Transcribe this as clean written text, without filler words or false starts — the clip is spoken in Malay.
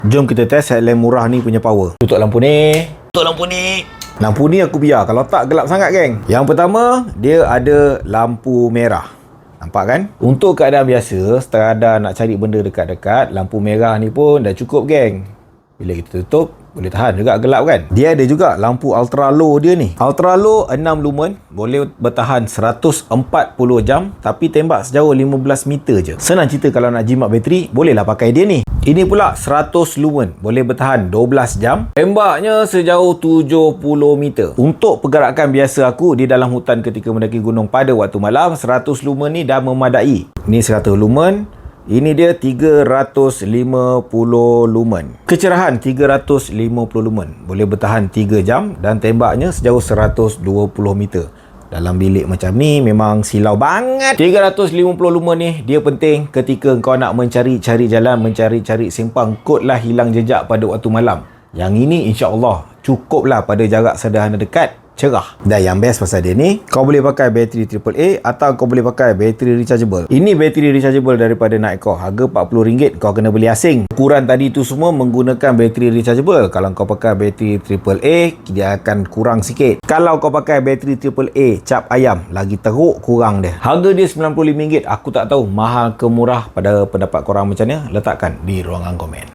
Jom kita test headlamp murah ni punya power. Tutup lampu ni. Lampu ni aku biar, kalau tak gelap sangat geng. Yang pertama, dia ada lampu merah. Nampak kan? Untuk keadaan biasa, sekadar nak cari benda dekat-dekat, lampu merah ni pun dah cukup geng. Bila kita tutup, boleh tahan juga gelap kan. Dia ada juga lampu ultra low dia ni. Ultra low 6 lumen, boleh bertahan 140 jam, tapi tembak sejauh 15 meter je. Senang cerita kalau nak jimat bateri, bolehlah pakai dia ni. Ini pula 100 lumen, boleh bertahan 12 jam, tembaknya sejauh 70 meter. Untuk pergerakan biasa aku di dalam hutan ketika mendaki gunung pada waktu malam, 100 lumen ni dah memadai. Ni 100 lumen. Ini dia 350 lumen. Kecerahan 350 lumen. Boleh bertahan 3 jam dan tembaknya sejauh 120 meter. Dalam bilik macam ni memang silau banget. 350 lumen ni dia penting ketika kau nak mencari-cari jalan, mencari-cari simpang, kod lah hilang jejak pada waktu malam. Yang ini insya-Allah cukuplah pada jarak sederhana dekat, cerah. Dan yang best pasal dia ni, kau boleh pakai bateri AAA atau kau boleh pakai bateri rechargeable. Ini bateri rechargeable daripada Nightcore. Harga RM40 kau kena beli asing. Ukuran tadi tu semua menggunakan bateri rechargeable. Kalau kau pakai bateri AAA, dia akan kurang sikit. Kalau kau pakai bateri AAA cap ayam, lagi teruk kurang dia. Harga dia RM95. Aku tak tahu mahal ke murah, pada pendapat korang macam mana? Letakkan di ruangan komen.